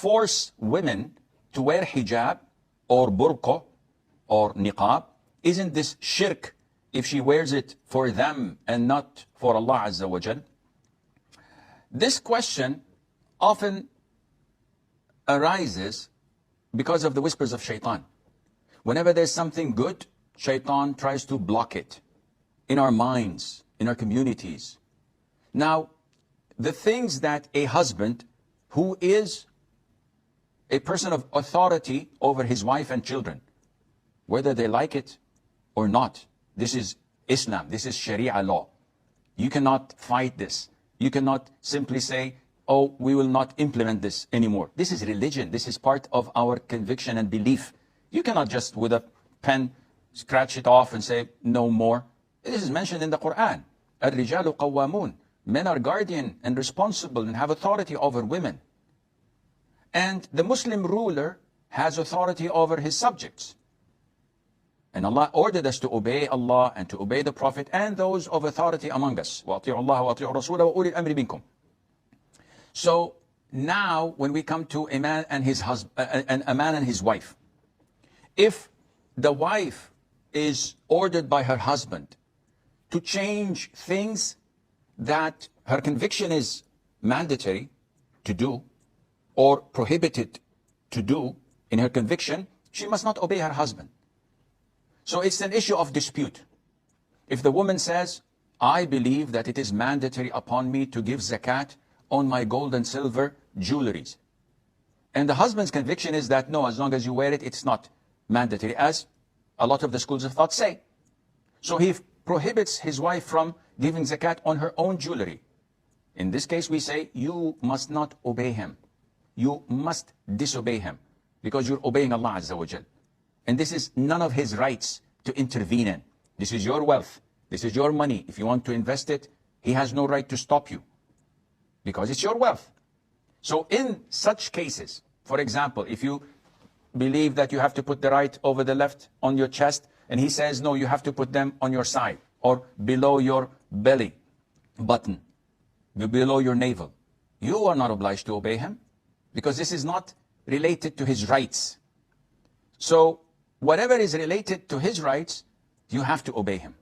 force women to wear hijab or burqa or niqab, isn't this shirk if she wears it for them and not for Allah Azza wa Jal? This question often arises because of the whispers of shaitan. Whenever there's something good, shaitan tries to block it in our minds, in our communities. Now, the things that a husband who is a person of authority over his wife and children, whether they like it or not, this is Islam, this is Sharia law. You cannot fight this. You cannot simply say, oh, we will not implement this anymore. This is religion. This is part of our conviction and belief. You cannot just with a pen scratch it off and say, no more. This is mentioned in the Quran. الرجال قوامون. Men are guardian and responsible and have authority over women. And the Muslim ruler has authority over his subjects. And Allah ordered us to obey Allah and to obey the Prophet and those of authority among us. وَأَطِيعُوا اللَّهَ وَأَطِيعُوا الرَّسُولَ وَأُولِي الْأَمْرِ مِنكُمْ. So now when we come to a man and his husband, a man and his wife, if the wife is ordered by her husband to change things that her conviction is mandatory to do or prohibited to do in her conviction, she must not obey her husband. So it's an issue of dispute. If the woman says, I believe that it is mandatory upon me to give zakat on my gold and silver jewelries, and the husband's conviction is that no, as long as you wear it, it's not mandatory, as a lot of the schools of thought say. So he prohibits his wife from giving zakat on her own jewelry. In this case, we say, you must not obey him. You must disobey him because you're obeying Allah Azza wa Jal. And this is none of his rights to intervene in. This is your wealth. This is your money. If you want to invest it, he has no right to stop you because it's your wealth. So in such cases, for example, if you believe that you have to put the right over the left on your chest, and he says, no, you have to put them on your side or below your belly button, below your navel, you are not obliged to obey him because this is not related to his rights. So whatever is related to his rights, you have to obey him.